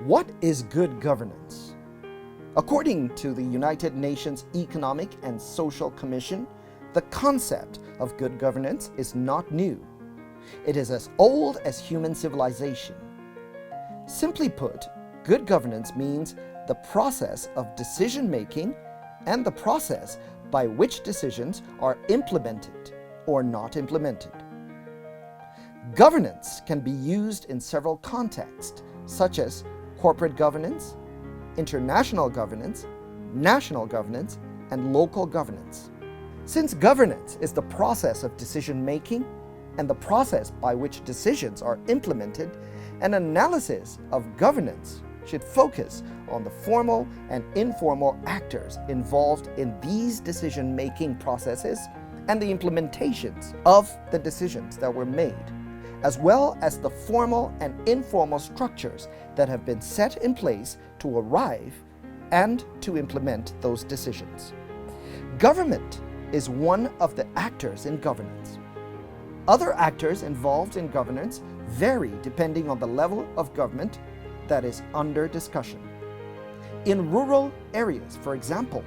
What is good governance? According to the United Nations Economic and Social Commission, the concept of good governance is not new. It is as old as human civilization. Simply put, good governance means the process of decision-making and the process by which decisions are implemented or not implemented. Governance can be used in several contexts, such as corporate governance, international governance, national governance, and local governance. Since governance is the process of decision-making and the process by which decisions are implemented, an analysis of governance should focus on the formal and informal actors involved in these decision-making processes and the implementations of the decisions that were made, as well as the formal and informal structures that have been set in place to arrive and to implement those decisions. Government is one of the actors in governance. Other actors involved in governance vary depending on the level of government that is under discussion. In rural areas, for example,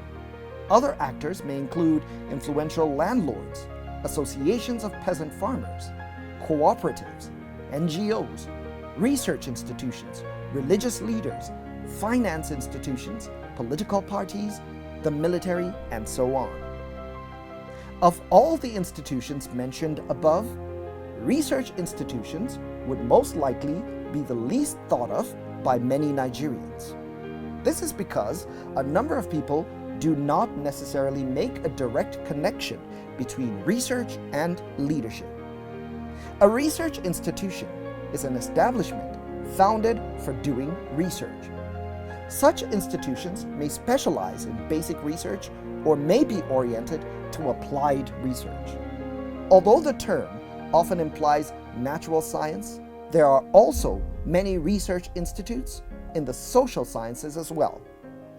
other actors may include influential landlords, associations of peasant farmers, cooperatives, NGOs, research institutions, religious leaders, finance institutions, political parties, the military, and so on. Of all the institutions mentioned above, research institutions would most likely be the least thought of by many Nigerians. This is because a number of people do not necessarily make a direct connection between research and leadership. A research institution is an establishment founded for doing research. Such institutions may specialize in basic research or may be oriented to applied research. Although the term often implies natural science, there are also many research institutes in the social sciences as well,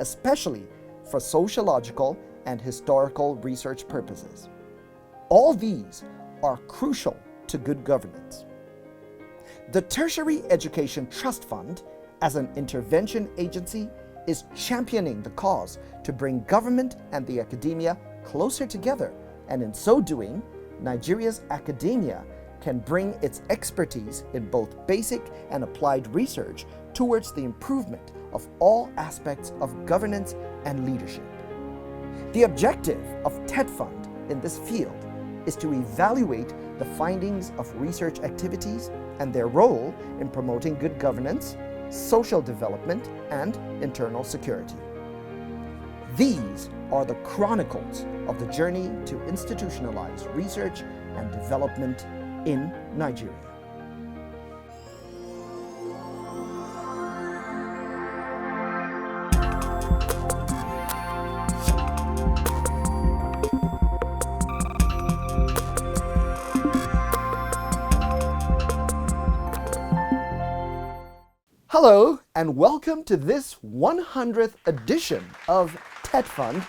especially for sociological and historical research purposes. All these are crucial to good governance. The Tertiary Education Trust Fund, as an intervention agency, is championing the cause to bring government and the academia closer together, and in so doing, Nigeria's academia can bring its expertise in both basic and applied research towards the improvement of all aspects of governance and leadership. The objective of TETFund in this field is to evaluate the findings of research activities and their role in promoting good governance, social development, and internal security. These are the chronicles of the journey to institutionalize research and development in Nigeria. Hello, and welcome to this 100th edition of TETFund,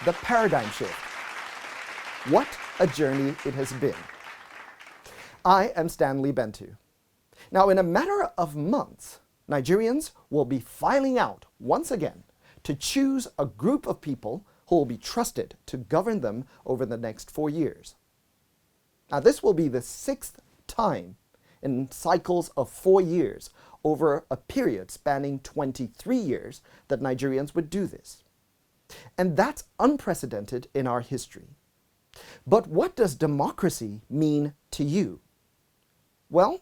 The Paradigm Shift. What a journey it has been. I am Stanley Bentu. Now, in a matter of months, Nigerians will be filing out once again to choose a group of people who will be trusted to govern them over the next 4 years. Now, this will be the 6th time in cycles of 4 years over a period spanning 23 years that Nigerians would do this. And that's unprecedented in our history. But what does democracy mean to you? Well,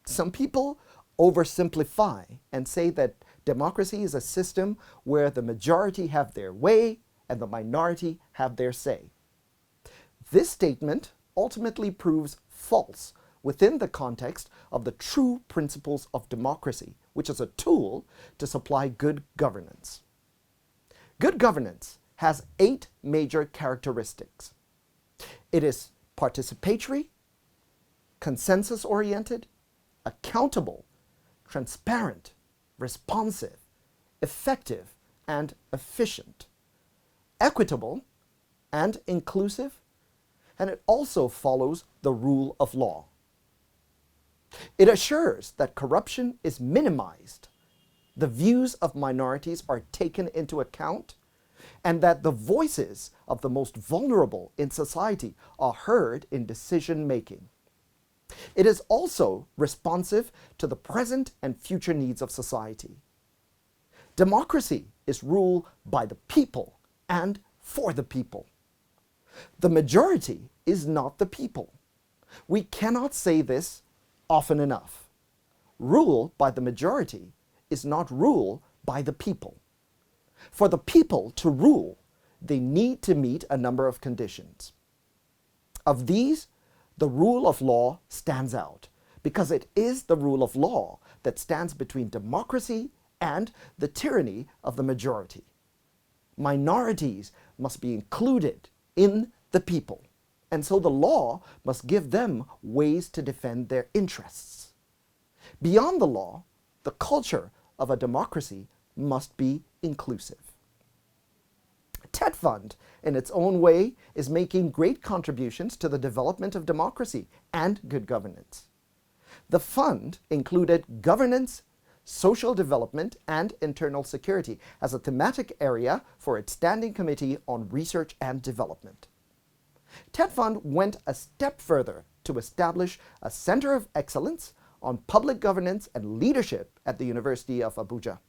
some people oversimplify and say that democracy is a system where the majority have their way and the minority have their say. This statement ultimately proves false within the context of the true principles of democracy, which is a tool to supply good governance. Good governance has 8 major characteristics. It is participatory, consensus-oriented, accountable, transparent, responsive, effective, and efficient, equitable and inclusive, and it also follows the rule of law. It assures that corruption is minimized, the views of minorities are taken into account, and that the voices of the most vulnerable in society are heard in decision making. It is also responsive to the present and future needs of society. Democracy is ruled by the people and for the people. The majority is not the people. We cannot say this often enough. Rule by the majority is not rule by the people. For the people to rule, they need to meet a number of conditions. Of these, the rule of law stands out because it is the rule of law that stands between democracy and the tyranny of the majority. Minorities must be included in the people, and so the law must give them ways to defend their interests. Beyond the law, the culture of a democracy must be inclusive. TETFund, in its own way, is making great contributions to the development of democracy and good governance. The fund included governance, social development, and internal security as a thematic area for its Standing Committee on Research and Development. TETFund went a step further to establish a Center of Excellence on Public Governance and Leadership at the University of Abuja.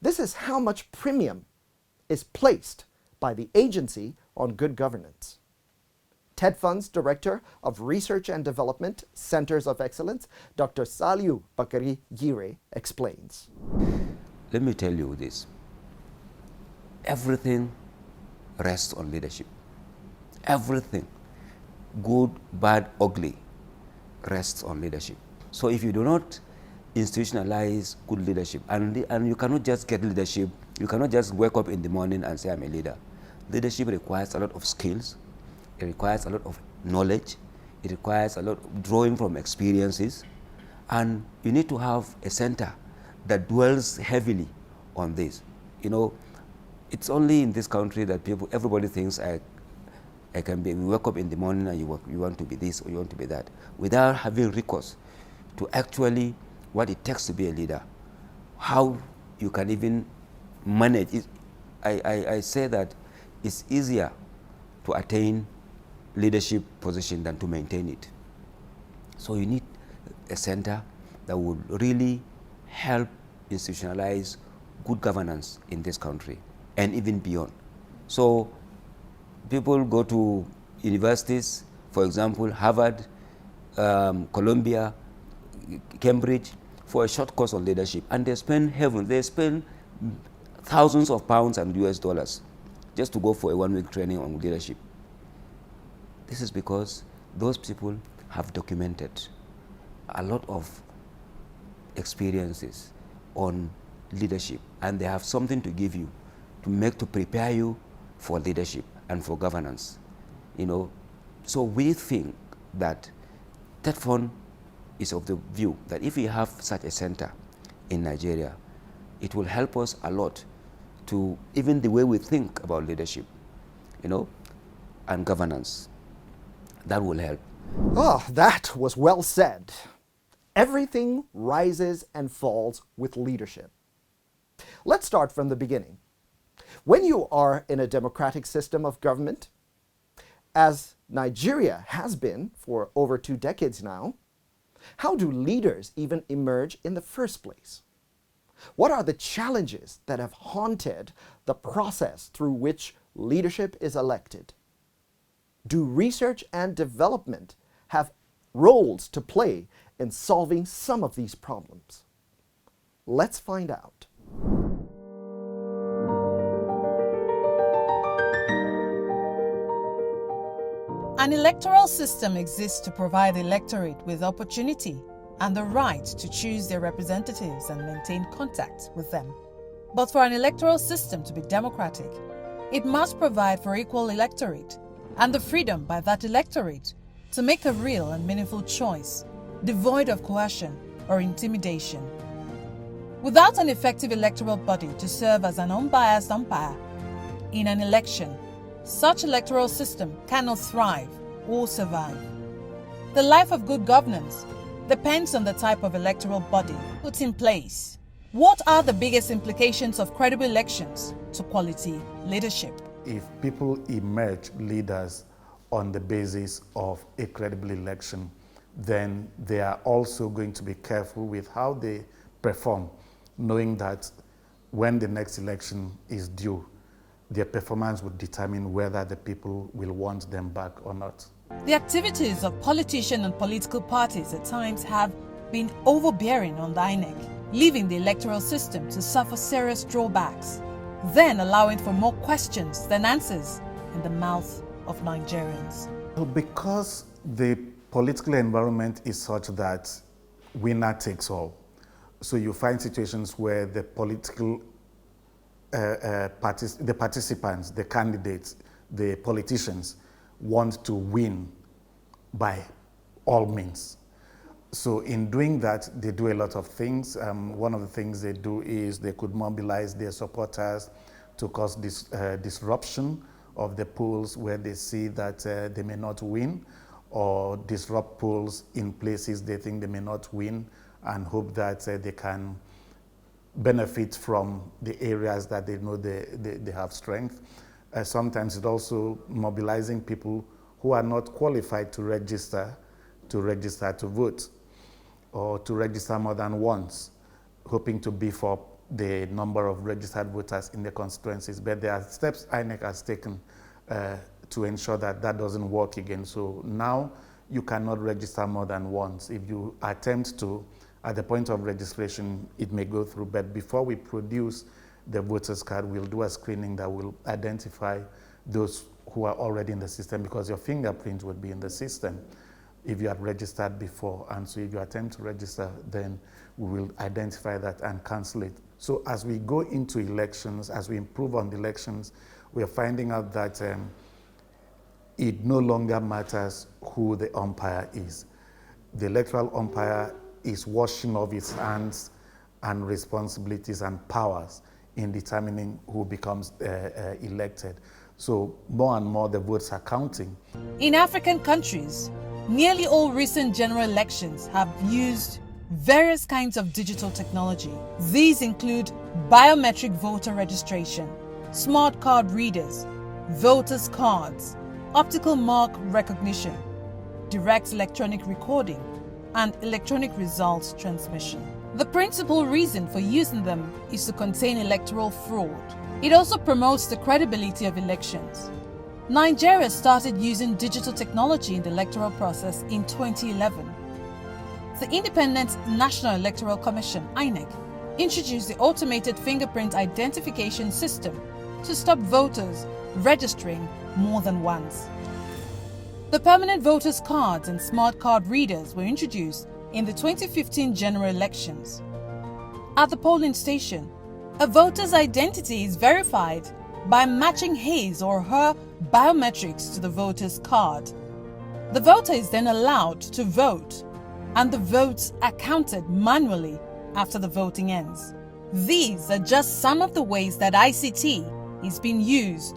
This is how much premium is placed by the agency on good governance. TETFund's Director of Research and Development, Centers of Excellence, Dr. Saliu Bakari Gire, explains. Let me tell you this. Everything rests on leadership. Everything, good, bad, ugly, rests on leadership. So if you do not institutionalize good leadership, and you cannot just get leadership, you cannot just wake up in the morning and say, I'm a leader. Leadership requires a lot of skills, it requires a lot of knowledge, it requires a lot of drawing from experiences, and you need to have a center that dwells heavily on this. You know, it's only in this country that everybody thinks I can be, you wake up in the morning and you want to be this or you want to be that, without having recourse to actually what it takes to be a leader, how you can even manage it. I say that it's easier to attain leadership position than to maintain it. So you need a center that would really help institutionalize good governance in this country and even beyond. So people go to universities, for example, Harvard, Columbia, Cambridge, for a short course on leadership, and they spend thousands of pounds and US dollars just to go for a one-week training on leadership. This is because those people have documented a lot of experiences on leadership, and they have something to give you to prepare you for leadership and for governance. You know, so we think that TETFund is of the view that if we have such a center in Nigeria, it will help us a lot to even the way we think about leadership, you know, and governance. That will help. Oh, that was well said. Everything rises and falls with leadership. Let's start from the beginning. When you are in a democratic system of government, as Nigeria has been for over 2 decades now, how do leaders even emerge in the first place? What are the challenges that have haunted the process through which leadership is elected? Do research and development have roles to play in solving some of these problems? Let's find out. An electoral system exists to provide the electorate with opportunity and the right to choose their representatives and maintain contact with them. But for an electoral system to be democratic, it must provide for equal electorate and the freedom by that electorate to make a real and meaningful choice, devoid of coercion or intimidation. Without an effective electoral body to serve as an unbiased umpire in an election, such electoral system cannot thrive or survive. The life of good governance depends on the type of electoral body put in place. What are the biggest implications of credible elections to quality leadership? If people emerge leaders on the basis of a credible election, then they are also going to be careful with how they perform, knowing that when the next election is due, their performance would determine whether the people will want them back or not. The activities of politicians and political parties at times have been overbearing on the INEC, leaving the electoral system to suffer serious drawbacks, then allowing for more questions than answers in the mouth of Nigerians. Well, because the political environment is such that winner takes all, so you find situations where the political the participants, the candidates, the politicians want to win by all means. So in doing that, they do a lot of things. One of the things they do is they could mobilize their supporters to cause disruption of the polls where they see that they may not win, or disrupt polls in places they think they may not win and hope that they can benefit from the areas that they know they have strength. Sometimes it's also mobilizing people who are not qualified to register to vote, or to register more than once, hoping to beef up the number of registered voters in the constituencies. But there are steps INEC has taken to ensure that that doesn't work again. So now you cannot register more than once. If you attempt to, at the point of registration, it may go through. But before we produce the voters card, we'll do a screening that will identify those who are already in the system, because your fingerprint would be in the system if you had registered before. And so if you attempt to register, then we will identify that and cancel it. So as we go into elections, as we improve on the elections, we are finding out that it no longer matters who the umpire is. The electoral umpire is washing off its hands and responsibilities and powers in determining who becomes elected. So more and more the votes are counting. In African countries, nearly all recent general elections have used various kinds of digital technology. These include biometric voter registration, smart card readers, voters' cards, optical mark recognition, direct electronic recording, and electronic results transmission. The principal reason for using them is to contain electoral fraud. It also promotes the credibility of elections. Nigeria started using digital technology in the electoral process in 2011. The Independent National Electoral Commission, INEC, introduced the automated fingerprint identification system to stop voters registering more than once. The permanent voters' cards and smart card readers were introduced in the 2015 general elections. At the polling station, a voter's identity is verified by matching his or her biometrics to the voter's card. The voter is then allowed to vote, and the votes are counted manually after the voting ends. These are just some of the ways that ICT is being used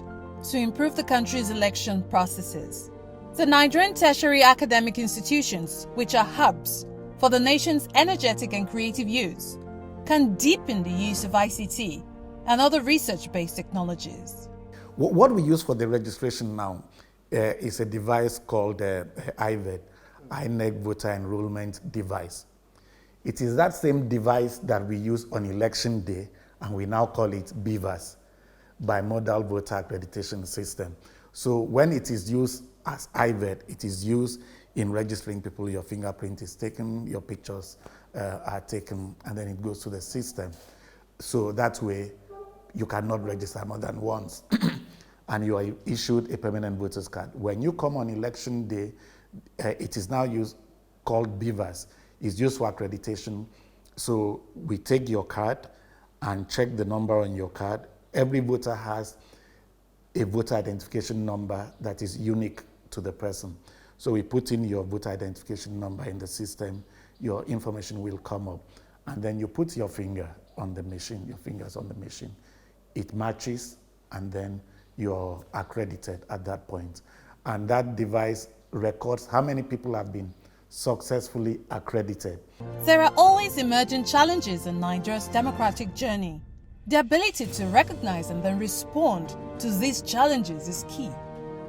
to improve the country's election processes. The Nigerian tertiary academic institutions, which are hubs for the nation's energetic and creative youth, can deepen the use of ICT and other research-based technologies. What we use for the registration now is a device called IVED, INEC Voter Enrollment Device. It is that same device that we use on election day, and we now call it BVAS, Bimodal Voter Accreditation System. So when it is used as IVED, it is used in registering people. Your fingerprint is taken, your pictures are taken, and then it goes to the system. So that way, you cannot register more than once, and you are issued a permanent voter's card. When you come on election day, it is now called BVAS. It's used for accreditation. So we take your card and check the number on your card. Every voter has a voter identification number that is unique to the person. So we put in your voter identification number in the system, your information will come up, and then you put your finger on the machine, your fingers on the machine. It matches, and then you're accredited at that point. And that device records how many people have been successfully accredited. There are always emerging challenges in Nigeria's democratic journey. The ability to recognize and then respond to these challenges is key.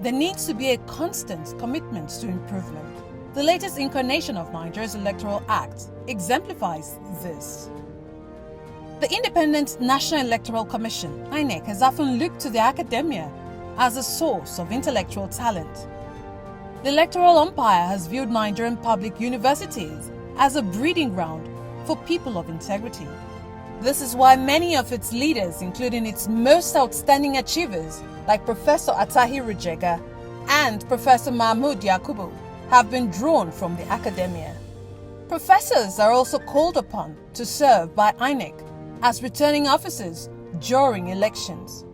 There needs to be a constant commitment to improvement. The latest incarnation of Nigeria's Electoral Act exemplifies this. The Independent National Electoral Commission, INEC, has often looked to the academia as a source of intellectual talent. The electoral umpire has viewed Nigerian public universities as a breeding ground for people of integrity. This is why many of its leaders, including its most outstanding achievers like Professor Atahiru Jega and Professor Mahmood Yakubu, have been drawn from the academia. Professors are also called upon to serve by INEC as returning officers during elections.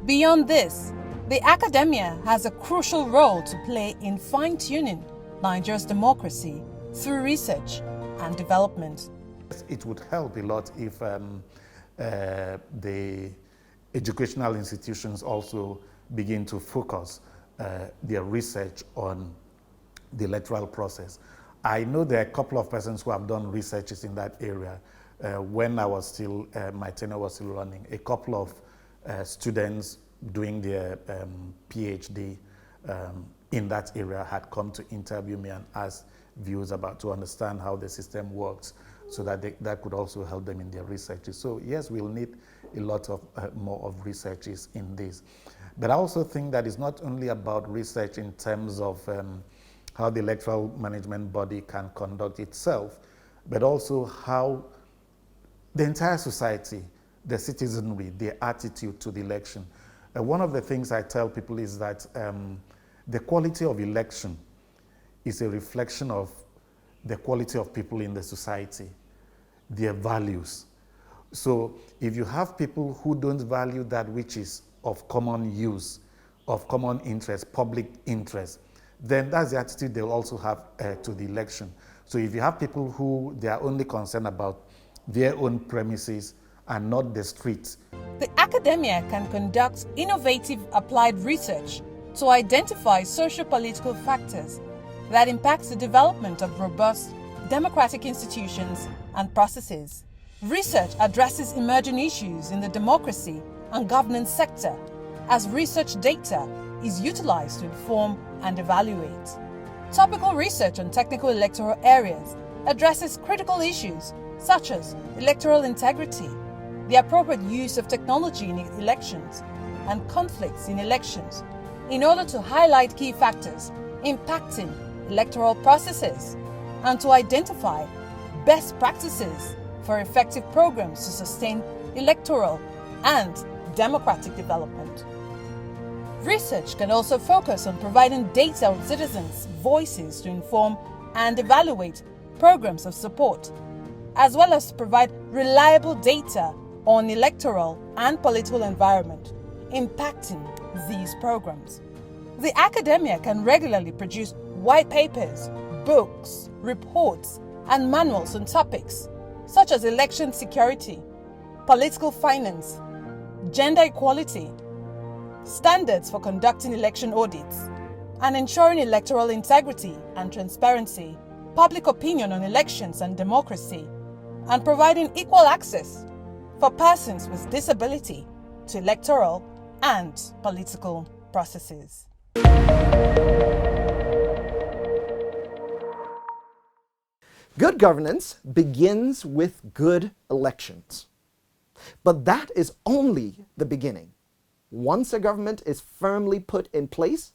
Beyond this, the academia has a crucial role to play in fine-tuning Nigeria's democracy through research and development. It would help a lot if the educational institutions also begin to focus their research on the electoral process. I know there are a couple of persons who have done researches in that area. When I was still, my tenure was still running, a couple of students doing their PhD in that area had come to interview me and ask views to understand how the system works, so that that could also help them in their researches. So yes, we'll need a lot of more of researches in this. But I also think that it's not only about research in terms of how the electoral management body can conduct itself, but also how the entire society, the citizenry, their attitude to the election. One of the things I tell people is that the quality of election is a reflection of the quality of people in the society, their values. So if you have people who don't value that which is of common use, of common interest, public interest, then that's the attitude they'll also have to the election. So if you have people who they are only concerned about their own premises and not the streets. The academia can conduct innovative applied research to identify socio-political factors that impact the development of robust democratic institutions and processes. Research addresses emerging issues in the democracy and governance sector as research data is utilized to inform and evaluate. Topical research on technical electoral areas addresses critical issues such as electoral integrity, the appropriate use of technology in elections, and conflicts in elections in order to highlight key factors impacting electoral processes and to identify best practices for effective programs to sustain electoral and democratic development. Research can also focus on providing data on citizens' voices to inform and evaluate programs of support, as well as provide reliable data on electoral and political environment impacting these programs. The academia can regularly produce white papers, books, reports, and manuals on topics such as election security, political finance, gender equality, standards for conducting election audits, and ensuring electoral integrity and transparency, public opinion on elections and democracy, and providing equal access for persons with disability to electoral and political processes. Good governance begins with good elections. But that is only the beginning. Once a government is firmly put in place,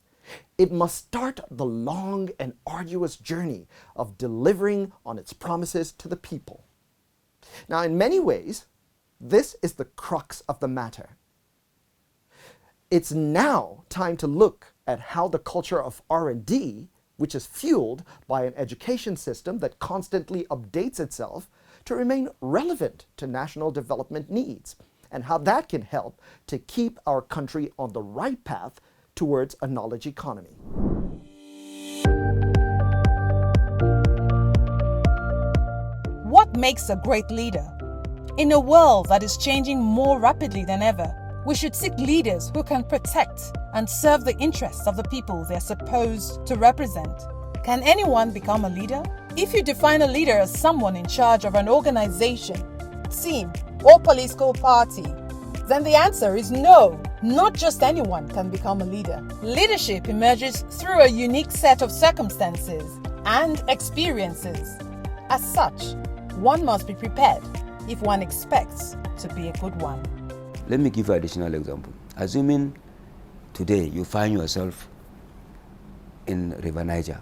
it must start the long and arduous journey of delivering on its promises to the people. Now, in many ways, this is the crux of the matter. It's now time to look at how the culture of R&D, which is fueled by an education system that constantly updates itself to remain relevant to national development needs, and how that can help to keep our country on the right path towards a knowledge economy. What makes a great leader? In a world that is changing more rapidly than ever, we should seek leaders who can protect and serve the interests of the people they are supposed to represent. Can anyone become a leader? If you define a leader as someone in charge of an organization, team, or political party, then the answer is no. Not just anyone can become a leader. Leadership emerges through a unique set of circumstances and experiences. As such, one must be prepared if one expects to be a good one. Let me give you an additional example. Assuming today you find yourself in River Niger,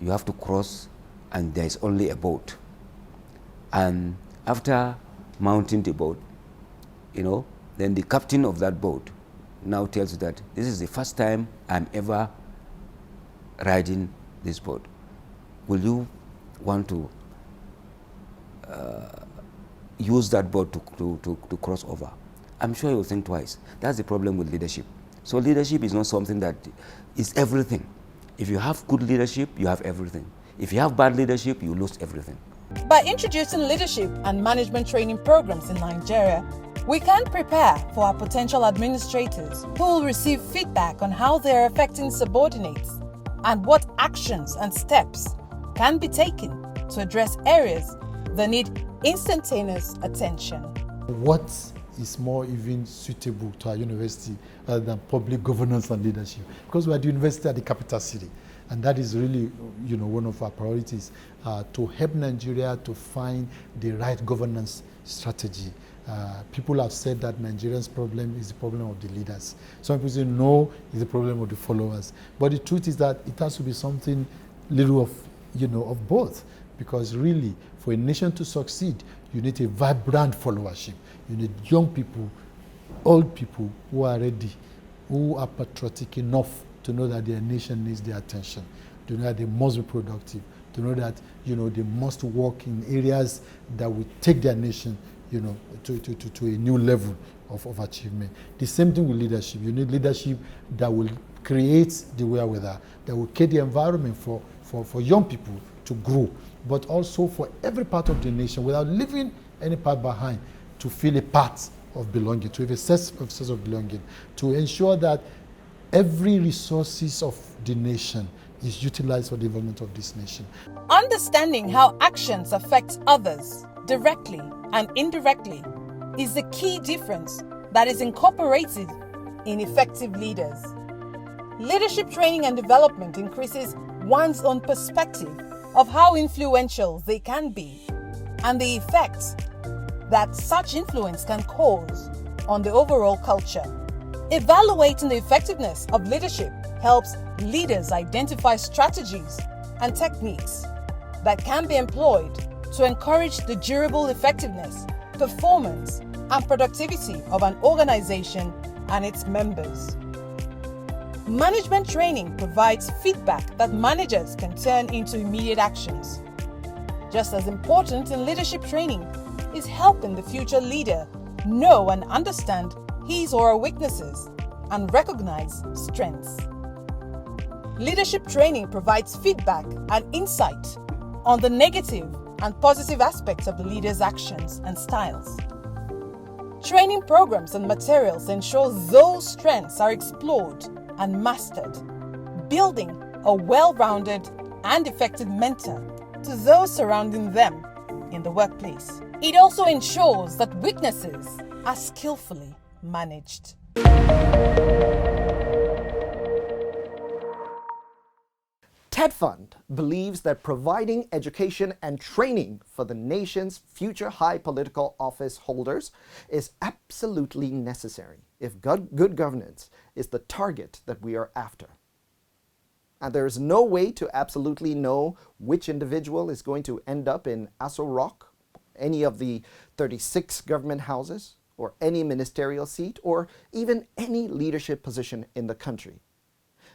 you have to cross and there is only a boat. And after mounting the boat, then the captain of that boat now tells you that this is the first time I'm ever riding this boat. Will you want to use that boat to cross over? I'm sure you'll think twice. That's the problem with leadership. So leadership is not something that is everything. If you have good leadership, you have everything. If you have bad leadership, you lose everything. By introducing leadership and management training programs in Nigeria, we can prepare for our potential administrators who will receive feedback on how they are affecting subordinates and what actions and steps can be taken to address areas that need instantaneous attention. What is more even suitable to our university other than public governance and leadership? Because we are the university at the capital city, and that is really, one of our priorities, to help Nigeria to find the right governance strategy. People have said that Nigeria's problem is the problem of the leaders. Some people say no, it's the problem of the followers. But the truth is that it has to be something little of both. Because really, for a nation to succeed, you need a vibrant followership. You need young people, old people who are ready, who are patriotic enough to know that their nation needs their attention, to know that they must be productive, to know that they must work in areas that will take their nation to a new level of achievement. The same thing with leadership. You need leadership that will create the wherewithal, that will create the environment for young people to grow, but also for every part of the nation without leaving any part behind, to feel a part of belonging, to have a sense of belonging, to ensure that every resources of the nation is utilized for the development of this nation. Understanding how actions affect others directly and indirectly is the key difference that is incorporated in effective leaders. Leadership training and development increases one's own perspective of how influential they can be and the effects that such influence can cause on the overall culture. Evaluating the effectiveness of leadership helps leaders identify strategies and techniques that can be employed to encourage the durable effectiveness, performance, and productivity of an organization and its members. Management training provides feedback that managers can turn into immediate actions. Just as important in leadership training is helping the future leader know and understand his or her weaknesses and recognize strengths. Leadership training provides feedback and insight on the negative and positive aspects of the leader's actions and styles. Training programs and materials ensure those strengths are explored and mastered, building a well-rounded and effective mentor to those surrounding them in the workplace. It also ensures that weaknesses are skillfully managed. TETFund believes that providing education and training for the nation's future high political office holders is absolutely necessary if good governance is the target that we are after. And there is no way to absolutely know which individual is going to end up in Aso Rock, any of the 36 government houses, or any ministerial seat, or even any leadership position in the country.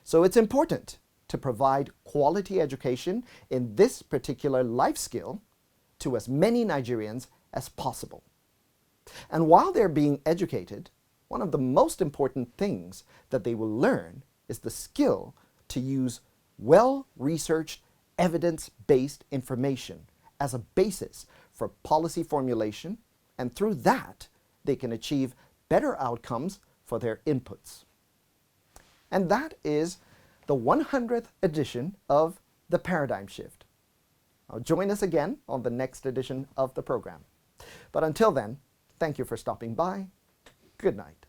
So it's important to provide quality education in this particular life skill to as many Nigerians as possible. And while they're being educated, one of the most important things that they will learn is the skill to use well-researched, evidence-based information as a basis for policy formulation, and through that, they can achieve better outcomes for their inputs. And that is the 100th edition of the paradigm shift. Now, join us again on the next edition of the program. But until then, thank you for stopping by. Good night.